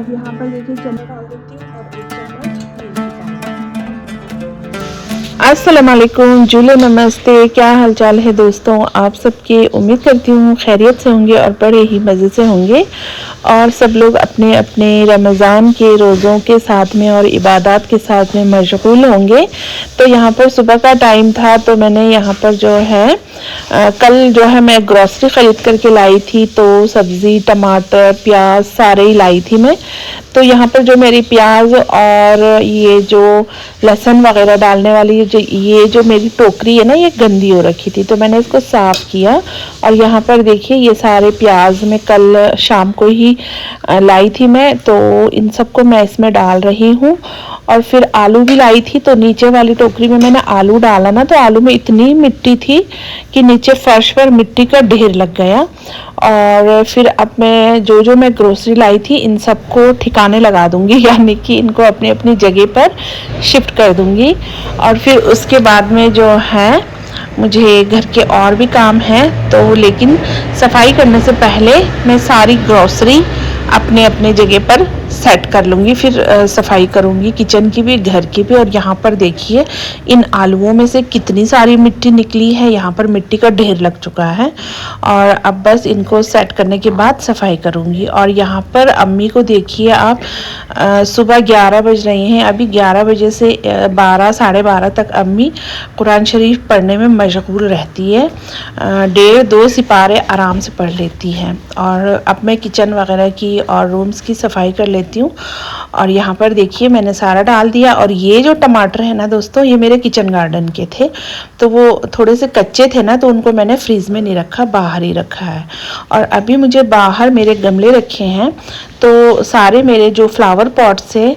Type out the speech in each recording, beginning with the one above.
अब यहाँ पर देखिए चने डाल देती हूँ और 1 चम्मच मिर्ची पाउडर। अस्सलाम वालेकुम, जुले नमस्ते। क्या हालचाल है दोस्तों, आप सबकी उम्मीद करती हूँ खैरियत से होंगे और बड़े ही मज़े से होंगे और सब लोग अपने अपने रमज़ान के रोज़ों के साथ में और इबादत के साथ में मशगूल होंगे। तो यहाँ पर सुबह का टाइम था तो मैंने यहाँ पर जो है कल जो है मैं ग्रॉसरी ख़रीद करके लाई थी, तो सब्ज़ी टमाटर प्याज सारे ही लाई थी मैं। तो यहाँ पर जो मेरी प्याज और ये जो लहसुन वगैरह डालने वाली ये जो मेरी टोकरी है ना, ये गंदी हो रखी थी, तो मैंने इसको साफ़ किया। और यहाँ पर देखिए ये सारे प्याज मैं कल शाम को ही लाई थी मैं, तो इन सबको मैं इसमें डाल रही हूँ। और फिर आलू भी लाई थी, तो नीचे वाली टोकरी में मैंने आलू डाला ना, तो आलू में इतनी मिट्टी थी कि नीचे फर्श पर मिट्टी का ढेर लग गया। और फिर अब मैं जो मैं ग्रोसरी लाई थी इन सबको ठिकाने लगा दूंगी, यानी कि इनको अपनी अपनी जगह पर शिफ्ट कर दूंगी। और फिर उसके बाद में जो है मुझे घर के और भी काम हैं, तो लेकिन सफाई करने से पहले मैं सारी ग्रोसरी अपने अपने जगह पर सेट कर लूँगी, फिर सफाई करूँगी किचन की भी घर की भी। और यहाँ पर देखिए इन आलूओं में से कितनी सारी मिट्टी निकली है, यहाँ पर मिट्टी का ढेर लग चुका है। और अब बस इनको सेट करने के बाद सफाई करूँगी। और यहाँ पर अम्मी को देखिए आप, सुबह 11 बज रही हैं, अभी 11 बजे से 12 साढ़े 12 तक अम्मी कुरान शरीफ पढ़ने में मशगूल रहती है। 1.5-2 सिपारे आराम से पढ़ लेती हैं। और अब मैं किचन वगैरह की और रूम्स की सफाई कर लेती हूँ। और यहाँ पर देखिए मैंने सारा डाल दिया। और ये जो टमाटर है ना दोस्तों, ये मेरे किचन गार्डन के थे, तो वो थोड़े से कच्चे थे ना, तो उनको मैंने फ्रीज़ में नहीं रखा, बाहर ही रखा है। और अभी मुझे बाहर मेरे गमले रखे हैं, तो सारे मेरे जो फ्लावर पॉट्स है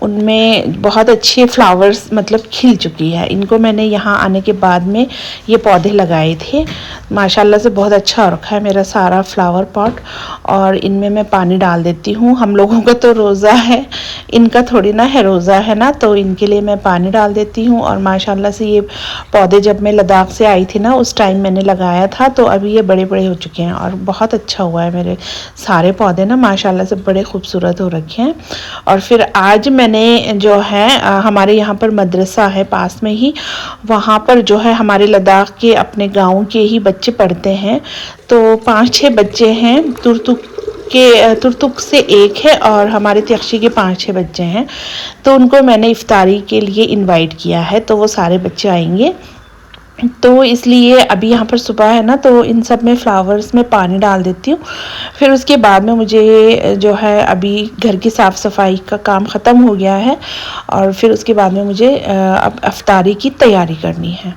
उनमें बहुत अच्छे फ्लावर्स मतलब खिल चुकी है। इनको मैंने यहाँ आने के बाद में ये पौधे लगाए थे, माशाल्लाह से बहुत अच्छा हो रखा है मेरा सारा फ्लावर पॉट। और इनमें मैं पानी डाल देती हूँ। हम लोगों का तो रोज़ा है, इनका थोड़ी ना है रोज़ा है ना, तो इनके लिए मैं पानी डाल देती हूँ। और माशाल्लाह से ये पौधे जब मैं लद्दाख से आई थी ना, उस टाइम मैंने लगाया था, तो अभी ये बड़े बड़े हो चुके हैं और बहुत अच्छा हुआ है। मेरे सारे पौधे ना माशाल्लाह से बड़े खूबसूरत हो रखे हैं। और फिर आज मैंने जो है हमारे यहाँ पर मदरसा है पास में ही, वहाँ पर जो है हमारे लद्दाख के अपने गाँव के ही बच्चे पढ़ते हैं, तो 5-6 बच्चे हैं। तुर्तुक से एक है और हमारे त्यक्षी के 5-6 बच्चे हैं, तो उनको मैंने इफ्तारी के लिए इनवाइट किया है, तो वो सारे बच्चे आएंगे। तो इसलिए अभी यहाँ पर सुबह है ना, तो इन सब में फ्लावर्स में पानी डाल देती हूँ। फिर उसके बाद में मुझे जो है अभी घर की साफ़ सफाई का काम ख़त्म हो गया है, और फिर उसके बाद में मुझे अब इफ्तारी की तैयारी करनी है।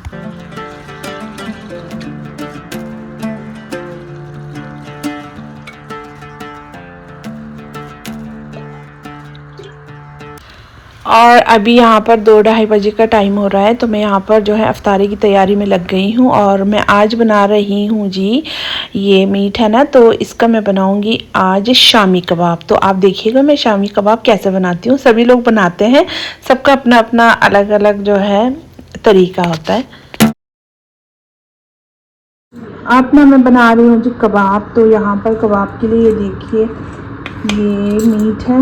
और अभी यहाँ पर 2-2:30 बजे का टाइम हो रहा है, तो मैं यहाँ पर जो है इफ्तारी की तैयारी में लग गई हूँ। और मैं आज बना रही हूँ जी, ये मीट है ना, तो इसका मैं बनाऊँगी आज शामी कबाब। तो आप देखिएगा मैं शामी कबाब कैसे बनाती हूँ। सभी लोग बनाते हैं, सबका अपना अपना अलग अलग जो है तरीका होता है। आप ना मैं बना रही हूँ जी कबाब। तो यहाँ पर कबाब के लिए देखिए ये मीट है,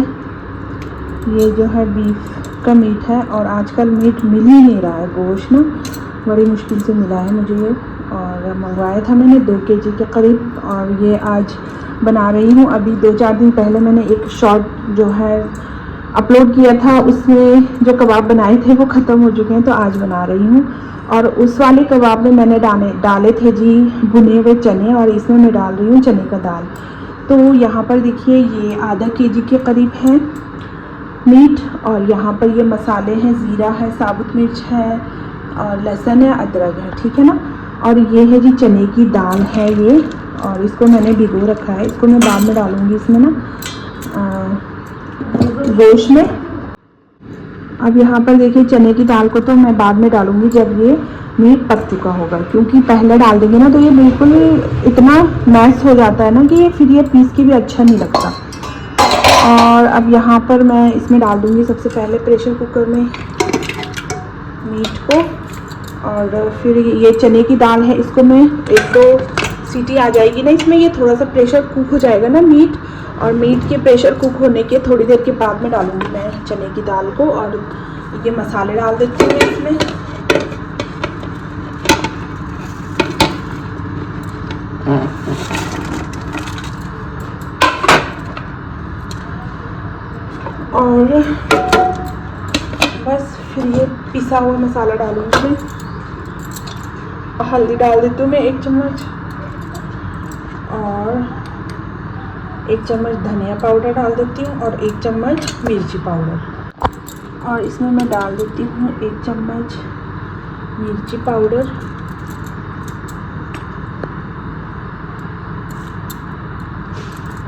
ये जो है बीफ का मीट है। और आजकल मीट मिल ही नहीं रहा है, गोश्त ना बड़ी मुश्किल से मिला है मुझे ये, और मंगवाया था मैंने 2 केजी के करीब, और ये आज बना रही हूँ। अभी 2-4 दिन पहले मैंने एक शॉर्ट जो है अपलोड किया था, उसमें जो कबाब बनाए थे वो ख़त्म हो चुके हैं, तो आज बना रही हूँ। और उस वाले कबाब में मैंने डाले थे जी भुने हुए चने, और इसमें मैं डाल रही हूँ चने का दाल। तो यहाँ पर देखिए ये आधा केजी के करीब है मीट, और यहाँ पर ये मसाले हैं, ज़ीरा है, साबुत मिर्च है, और लहसुन है, अदरक है, ठीक है ना। और ये है जी चने की दाल है ये, और इसको मैंने भिगो रखा है, इसको मैं बाद में डालूँगी इसमें ना गोश्त में। अब यहाँ पर देखिए चने की दाल को तो मैं बाद में डालूँगी जब ये मीट पक चुका होगा, क्योंकि पहले डाल देंगे ना तो ये बिल्कुल इतना मैश हो जाता है ना कि फिर ये पीस के भी अच्छा नहीं लगता। और अब यहाँ पर मैं इसमें डाल दूँगी सबसे पहले प्रेशर कुकर में मीट को, और फिर ये चने की दाल है, इसको मैं 1-2 सीटी आ जाएगी ना इसमें, ये थोड़ा सा प्रेशर कुक हो जाएगा ना मीट, और मीट के प्रेशर कुक होने के थोड़ी देर के बाद में डालूंगी मैं चने की दाल को, और ये मसाले डाल देती हूँ इसमें। और बस फिर ये पिसा हुआ मसाला डालूंगी मैं। हल्दी डाल देती हूँ मैं 1 चम्मच, और 1 चम्मच धनिया पाउडर डाल देती हूँ, और 1 चम्मच मिर्ची पाउडर, और इसमें मैं डाल देती हूँ 1 चम्मच मिर्ची पाउडर,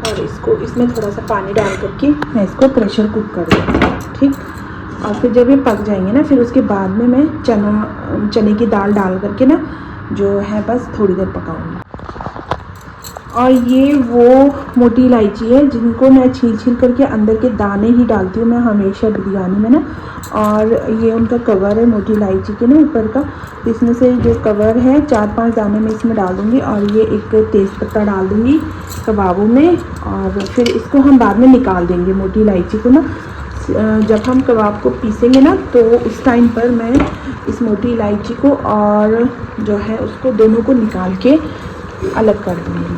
और इसको इसमें थोड़ा सा पानी डाल करके मैं इसको प्रेशर कुक कर दूँगी, ठीक। और फिर जब ये पक जाएंगे ना, फिर उसके बाद में मैं चने की दाल डाल करके ना जो है बस थोड़ी देर पकाऊंगी। और ये वो मोटी इलायची है जिनको मैं छील करके अंदर के दाने ही डालती हूँ मैं हमेशा बिरयानी में ना, और ये उनका कवर है मोटी इलायची के ना ऊपर का, इसमें से जो कवर है 4-5 दाने मैं इसमें डाल दूँगी, और ये एक तेज़पत्ता डाल दूँगी कबाबों में, और फिर इसको हम बाद में निकाल देंगे मोटी इलायची को ना। जब हम कबाब को पीसेंगे ना तो उस टाइम पर मैं इस मोटी इलायची को और जो है उसको दोनों को निकाल के अलग कर दूँगी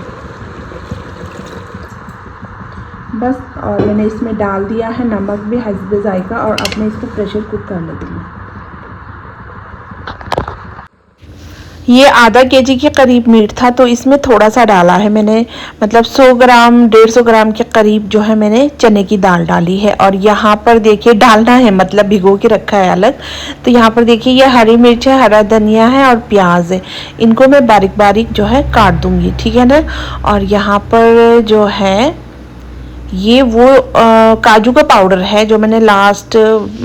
बस। और मैंने इसमें डाल दिया है नमक भी हस्बे जायका, और अब मैं इसको प्रेशर कुक कर लेती हूँ। ये आधा केजी के करीब मीट था, तो इसमें थोड़ा सा डाला है मैंने, मतलब 100 ग्राम 150 ग्राम के करीब जो है मैंने चने की दाल डाली है। और यहाँ पर देखिए डालना है मतलब भिगो के रखा है अलग, तो यहाँ पर देखिए ये हरी मिर्च है, हरा धनिया है और प्याज है, इनको मैं बारीक बारीक जो है काट दूँगी, ठीक है ना। और यहाँ पर जो है ये वो काजू का पाउडर है जो मैंने लास्ट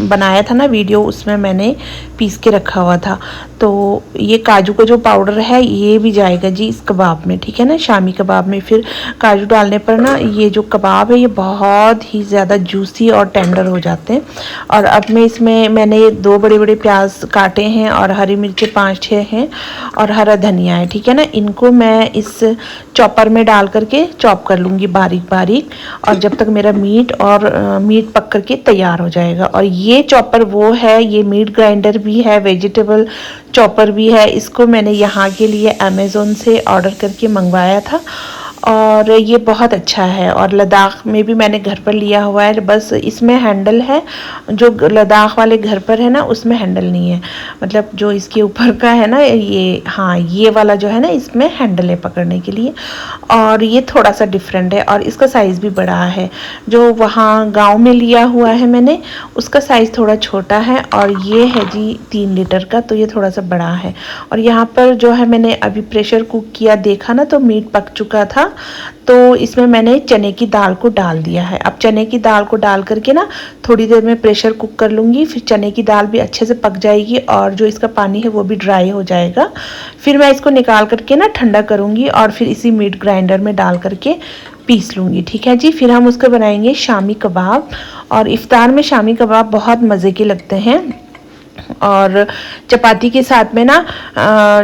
बनाया था ना वीडियो, उसमें मैंने पीस के रखा हुआ था, तो ये काजू का जो पाउडर है ये भी जाएगा जी इस कबाब में, ठीक है ना, शामी कबाब में। फिर काजू डालने पर ना ये जो कबाब है ये बहुत ही ज़्यादा जूसी और टेंडर हो जाते हैं। और अब मैं इसमें मैंने 2 बड़े बड़े प्याज काटे हैं, और हरी मिर्ची 5-6 हैं, और हरा धनिया है, ठीक है ना। इनको मैं इस चॉपर में डाल करके चॉप कर लूँगी बारीक बारीक, और जब तक मेरा मीट पक करके तैयार हो जाएगा। और ये चॉपर वो है, ये मीट ग्राइंडर भी है, वेजिटेबल चॉपर भी है, इसको मैंने यहाँ के लिए अमेज़ोन से ऑर्डर करके मंगवाया था, और ये बहुत अच्छा है। और लद्दाख में भी मैंने घर पर लिया हुआ है, बस इसमें हैंडल है, जो लद्दाख वाले घर पर है ना उसमें हैंडल नहीं है, मतलब जो इसके ऊपर का है ना ये, हाँ ये वाला जो है ना इसमें हैंडल है पकड़ने के लिए, और ये थोड़ा सा डिफरेंट है, और इसका साइज़ भी बड़ा है। जो वहाँ गांव में लिया हुआ है मैंने उसका साइज़ थोड़ा छोटा है, और ये है जी 3 लीटर का, तो ये थोड़ा सा बड़ा है। और यहाँ पर जो है मैंने अभी प्रेशर कुक किया देखा ना, तो मीट पक चुका था, तो इसमें मैंने चने की दाल को डाल दिया है। अब चने की दाल को डाल करके ना थोड़ी देर में प्रेशर कुक कर लूँगी, फिर चने की दाल भी अच्छे से पक जाएगी, और जो इसका पानी है वो भी ड्राई हो जाएगा। फिर मैं इसको निकाल करके ना ठंडा करूँगी, और फिर इसी मीट ग्राइंडर में डाल करके पीस लूँगी, ठीक है जी। फिर हम उसको बनाएंगे शामी कबाब, और इफ्तार में शामी कबाब बहुत मज़े के लगते हैं। और चपाती के साथ में ना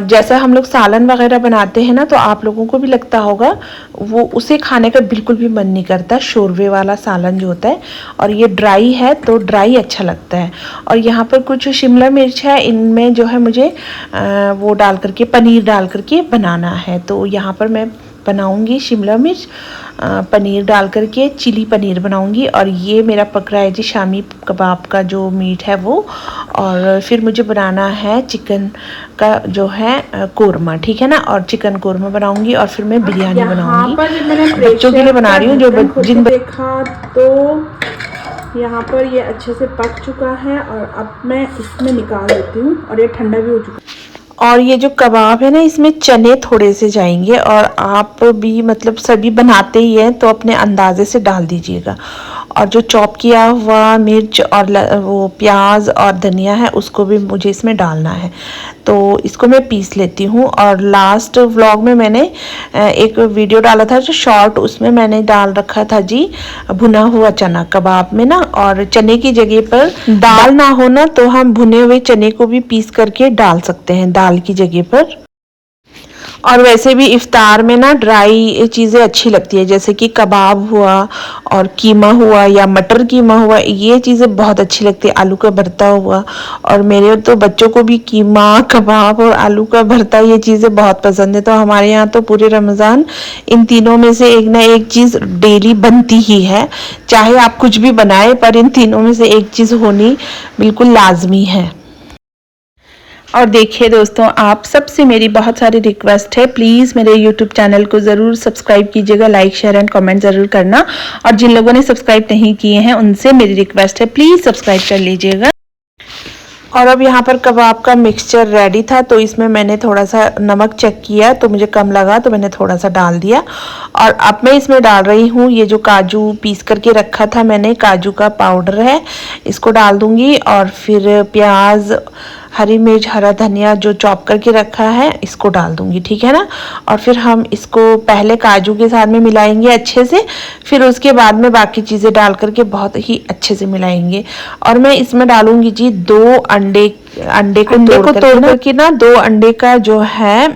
जैसा हम लोग सालन वगैरह बनाते हैं ना, तो आप लोगों को भी लगता होगा, वो उसे खाने का बिल्कुल भी मन नहीं करता, शोरवे वाला सालन जो होता है, और ये ड्राई है तो ड्राई अच्छा लगता है। और यहाँ पर कुछ शिमला मिर्च है, इनमें जो है मुझे वो डाल करके पनीर डाल करके बनाना है, तो यहाँ पर मैं बनाऊंगी शिमला मिर्च पनीर डाल करके चिली पनीर बनाऊंगी। और ये मेरा पक रहा है जी शामी कबाब का जो मीट है वो। और फिर मुझे बनाना है चिकन का जो है कोरमा, ठीक है ना, और चिकन कोरमा बनाऊंगी, और फिर मैं बिरयानी बनाऊंगी। बच्चों के लिए बना रही हूँ जो जिन देखा तो यहाँ पर ये अच्छे से पक चुका है, और अब मैं इसमें निकाल देती हूँ, और ये ठंडा भी हो चुका है। और ये जो कबाब है ना इसमें चने थोड़े से जाएंगे, और आप भी मतलब सभी बनाते ही हैं तो अपने अंदाजे से डाल दीजिएगा। और जो चॉप किया हुआ मिर्च और वो प्याज और धनिया है उसको भी मुझे इसमें डालना है, तो इसको मैं पीस लेती हूँ। और लास्ट व्लॉग में मैंने एक वीडियो डाला था जो शॉर्ट, उसमें मैंने डाल रखा था जी भुना हुआ चना कबाब में ना, और चने की जगह पर दाल ना हो ना तो हम भुने हुए चने को भी पीस करके डाल सकते हैं दाल की जगह पर। और वैसे भी इफ्तार में ना ड्राई चीज़ें अच्छी लगती है, जैसे कि कबाब हुआ और कीमा हुआ या मटर कीमा हुआ, ये चीज़ें बहुत अच्छी लगती है, आलू का भरता हुआ। और मेरे तो बच्चों को भी कीमा कबाब और आलू का भरता ये चीज़ें बहुत पसंद है। तो हमारे यहाँ तो पूरे रमज़ान इन तीनों में से एक ना एक चीज़ डेली बनती ही है, चाहे आप कुछ भी बनाए पर इन तीनों में से एक चीज़ होनी बिल्कुल लाजमी है। और देखिए दोस्तों, आप सबसे मेरी बहुत सारी रिक्वेस्ट है, प्लीज़ मेरे यूट्यूब चैनल को ज़रूर सब्सक्राइब कीजिएगा, लाइक शेयर एंड कमेंट ज़रूर करना। और जिन लोगों ने सब्सक्राइब नहीं किए हैं उनसे मेरी रिक्वेस्ट है, प्लीज़ सब्सक्राइब कर लीजिएगा। और अब यहाँ पर कबाब का मिक्सचर रेडी था, तो इसमें मैंने थोड़ा सा नमक चेक किया तो मुझे कम लगा, तो मैंने थोड़ा सा डाल दिया। और अब मैं इसमें डाल रही हूँ ये जो काजू पीस करके रखा था मैंने, काजू का पाउडर है, इसको डाल दूँगी। और फिर प्याज, हरी मिर्च, हरा धनिया जो चॉप करके रखा है इसको डाल दूंगी, ठीक है ना। और फिर हम इसको पहले काजू के साथ में मिलाएंगे अच्छे से, फिर उसके बाद में बाकी चीज़ें डाल करके बहुत ही अच्छे से मिलाएंगे। और मैं इसमें डालूंगी जी 2 अंडे को तोड़ करके ना 2 अंडे का जो है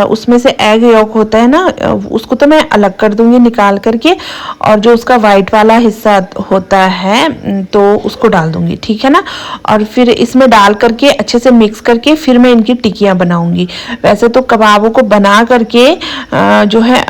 उसमें से एग यॉक होता है ना, उसको तो मैं अलग कर दूंगी निकाल करके, और जो उसका वाइट वाला हिस्सा होता है तो उसको डाल दूंगी, ठीक है ना। और फिर इसमें डाल करके अच्छे से मिक्स करके फिर मैं इनकी टिक्कियाँ बनाऊंगी। वैसे तो कबाबों को बना करके जो है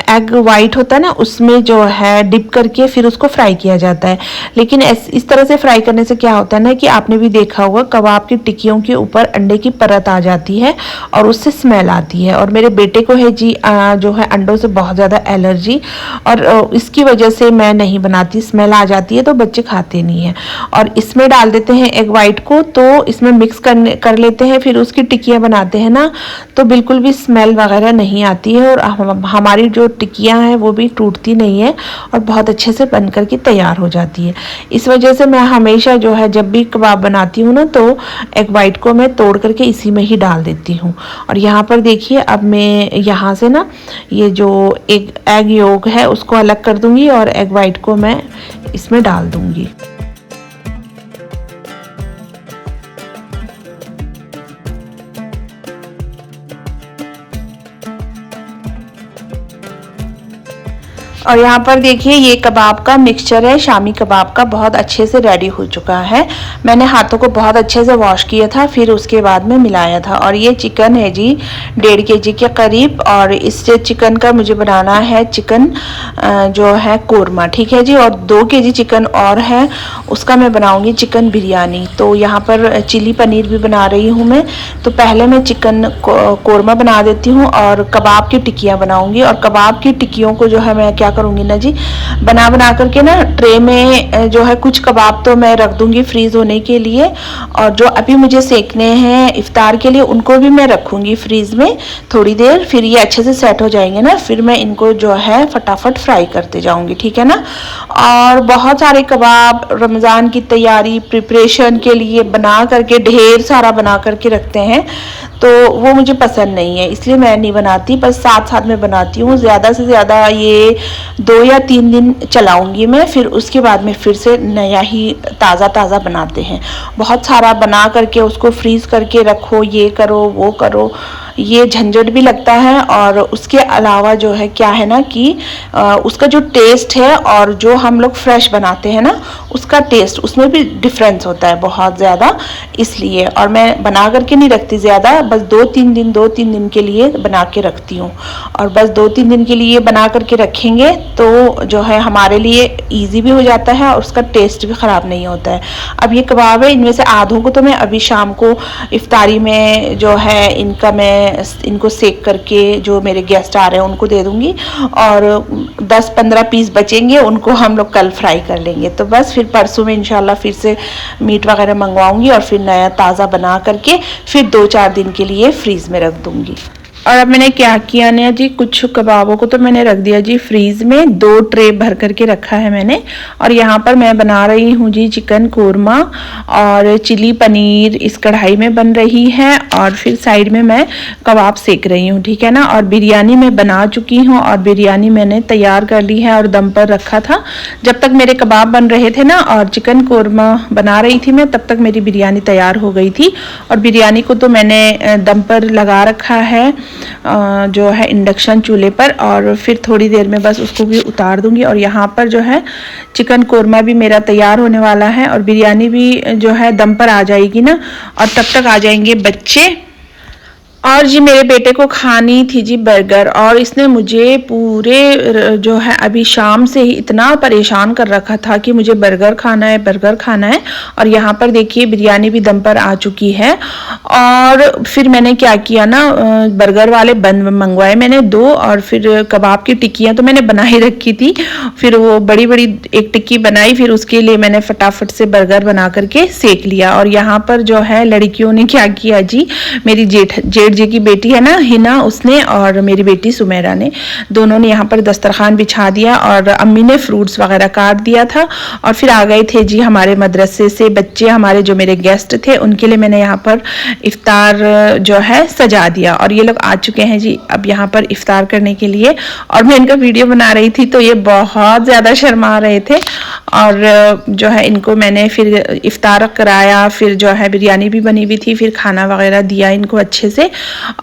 एग वाइट होता है ना उसमें जो है डिप करके फिर उसको फ्राई किया जाता है, लेकिन इस तरह से फ्राई करने से क्या होता है ना कि आपने भी देखा होगा कबाब की टिक्कियों के ऊपर अंडे की परत आ जाती है और उससे स्मेल आती है। और मेरे बेटे को है जी जो है अंडों से बहुत ज़्यादा एलर्जी, और इसकी वजह से मैं नहीं बनाती, स्मेल आ जाती है तो बच्चे खाते नहीं हैं। और इसमें डाल देते हैं एग वाइट को, तो इसमें मिक्स कर लेते हैं, फिर उसकी टिक्कियाँ बनाते हैं ना तो बिल्कुल भी स्मेल वगैरह नहीं आती है, और हमारी जो टिक्कियाँ हैं वो भी टूटती नहीं है और बहुत अच्छे से बन करके तैयार हो जाती है। इस वजह से मैं हमेशा जो है जब भी कबाब बनाती हूँ ना तो एग वाइट को मैं तोड़ करके इसी में ही डाल देती हूँ। और यहाँ पर देखिए अब मैं यहाँ से ना ये जो एग योक है उसको अलग कर दूँगी और एग वाइट को मैं इसमें डाल दूँगी। और यहाँ पर देखिए ये कबाब का मिक्सचर है, शामी कबाब का, बहुत अच्छे से रेडी हो चुका है। मैंने हाथों को बहुत अच्छे से वॉश किया था, फिर उसके बाद में मिलाया था। और ये चिकन है जी 1.5 kg के करीब, और इस चिकन का मुझे बनाना है चिकन जो है कोरमा, ठीक है जी। और 2 kg चिकन और है, उसका मैं बनाऊँगी चिकन बिरयानी। तो यहाँ पर चिली पनीर भी बना रही हूँ मैं। तो पहले मैं चिकन कोरमा बना देती हूँ और कबाब की टिक्कियाँ बनाऊँगी। और कबाब की टिक्कियों को जो है मैं क्या करूंगी ना जी, बना करके ना ट्रे में जो है कुछ कबाब तो मैं रख दूंगी फ्रीज होने के लिए, और जो अभी मुझे सेकने हैं इफ्तार के लिए उनको भी मैं रखूंगी फ्रीज में थोड़ी देर, फिर ये अच्छे से सेट हो जाएंगे ना, फिर मैं इनको जो है फटाफट फ्राई करते जाऊंगी, ठीक है ना। और बहुत सारे कबाब रमज़ान की तैयारी प्रिपरेशन के लिए बना करके ढेर सारा बना करके रखते हैं, तो वो मुझे पसंद नहीं है, इसलिए मैं नहीं बनाती, बस साथ साथ में बनाती हूँ। ज़्यादा से ज़्यादा ये 2 या 3 दिन चलाऊंगी मैं, फिर उसके बाद में फिर से नया ही ताज़ा बनाते हैं। बहुत सारा बना करके उसको फ्रीज़ करके रखो, ये करो वो करो, ये झंझट भी लगता है। और उसके अलावा जो है क्या है ना कि उसका जो टेस्ट है और जो हम लोग फ्रेश बनाते हैं ना उसका टेस्ट उसमें भी डिफरेंस होता है बहुत ज़्यादा, इसलिए। और मैं बना करके नहीं रखती ज़्यादा, बस 2-3 दिन के लिए बना के रखती हूँ। और बस 2-3 दिन के लिए बना करके रखेंगे तो जो है हमारे लिए ईजी भी हो जाता है और उसका टेस्ट भी ख़राब नहीं होता है। अब ये कबाब है, इनमें से आधों को तो मैं अभी शाम को इफ्तारी में जो है इनको सेक करके जो मेरे गेस्ट आ रहे हैं उनको दे दूंगी, और 10-15 पीस बचेंगे उनको हम लोग कल फ्राई कर लेंगे। तो बस फिर परसों में इंशाल्लाह फिर से मीट वगैरह मंगवाऊंगी और फिर नया ताज़ा बना करके फिर 2-4 दिन के लिए फ्रीज में रख दूंगी। और अब मैंने क्या किया ना जी, कुछ कबाबों को तो मैंने रख दिया जी फ्रीज में, 2 ट्रे भर करके रखा है मैंने। और यहाँ पर मैं बना रही हूँ जी चिकन कोरमा, और चिली पनीर इस कढ़ाई में बन रही है, और फिर साइड में मैं कबाब सेक रही हूँ, ठीक है ना। और बिरयानी मैं बना चुकी हूँ, और बिरयानी मैंने तैयार कर ली है और दम पर रखा था। जब तक मेरे कबाब बन रहे थे ना और चिकन कोरमा बना रही थी मैं, तब तक मेरी बिरयानी तैयार हो गई थी। और बिरयानी को तो मैंने दम पर लगा रखा है जो है इंडक्शन चूल्हे पर, और फिर थोड़ी देर में बस उसको भी उतार दूंगी। और यहाँ पर जो है चिकन कोरमा भी मेरा तैयार होने वाला है और बिरयानी भी जो है दम पर आ जाएगी ना, और तब तक आ जाएंगे बच्चे। और जी मेरे बेटे को खानी थी जी बर्गर, और इसने मुझे पूरे जो है अभी शाम से ही इतना परेशान कर रखा था कि मुझे बर्गर खाना है, बर्गर खाना है। और यहाँ पर देखिए बिरयानी भी दम पर आ चुकी है। और फिर मैंने क्या किया ना, बर्गर वाले बन मंगवाए मैंने 2, और फिर कबाब की टिक्कियाँ तो मैंने बना ही रखी थी। फिर वो बड़ी बड़ी एक टिक्की बनाई, फिर उसके लिए मैंने फटाफट से बर्गर बना करके सेक लिया। और यहाँ पर जो है लड़कियों ने क्या किया जी, मेरी जेठ जी की बेटी है ना हिना, उसने और मेरी बेटी सुमेरा ने, दोनों ने यहाँ पर दस्तरखान बिछा दिया और अम्मी ने फ्रूट्स वगैरह काट दिया था। और फिर आ गए थे जी हमारे मदरसे से बच्चे, हमारे जो मेरे गेस्ट थे, उनके लिए मैंने यहाँ पर इफ्तार जो है सजा दिया। और ये लोग आ चुके हैं जी अब यहाँ पर इफ्तार करने के लिए। और मैं इनका वीडियो बना रही थी तो ये बहुत ज़्यादा शर्मा रहे थे। और जो है इनको मैंने फिर इफ्तार कराया, फिर जो है बिरयानी भी बनी हुई थी, फिर खाना वगैरह दिया इनको अच्छे से।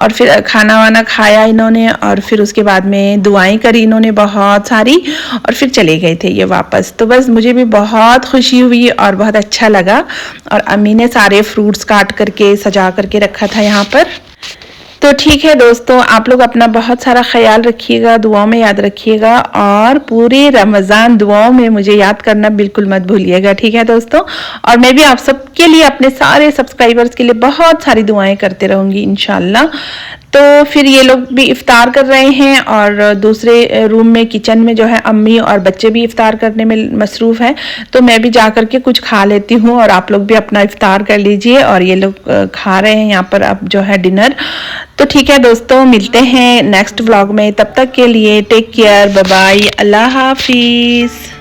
और फिर खाना वाना खाया इन्होंने, और फिर उसके बाद में दुआएं करी इन्होंने बहुत सारी, और फिर चले गए थे ये वापस। तो बस मुझे भी बहुत खुशी हुई और बहुत अच्छा लगा। और अम्मी ने सारे फ्रूट्स काट करके सजा करके रखा था यहाँ पर। तो ठीक है दोस्तों, आप लोग अपना बहुत सारा ख्याल रखिएगा, दुआओं में याद रखिएगा, और पूरे रमज़ान दुआओं में मुझे याद करना बिल्कुल मत भूलिएगा, ठीक है दोस्तों। और मैं भी आप सबके लिए, अपने सारे सब्सक्राइबर्स के लिए बहुत सारी दुआएं करते रहूँगी इंशाल्लाह। तो फिर ये लोग भी इफ्तार कर रहे हैं, और दूसरे रूम में किचन में जो है अम्मी और बच्चे भी इफ्तार करने में मसरूफ़ हैं। तो मैं भी जा करके कुछ खा लेती हूँ, और आप लोग भी अपना इफ्तार कर लीजिए। और ये लोग खा रहे हैं यहाँ पर अब जो है डिनर। तो ठीक है दोस्तों, मिलते हैं नेक्स्ट व्लॉग में, तब तक के लिए टेक केयर, बाय बाय, अल्लाह हाफिज़।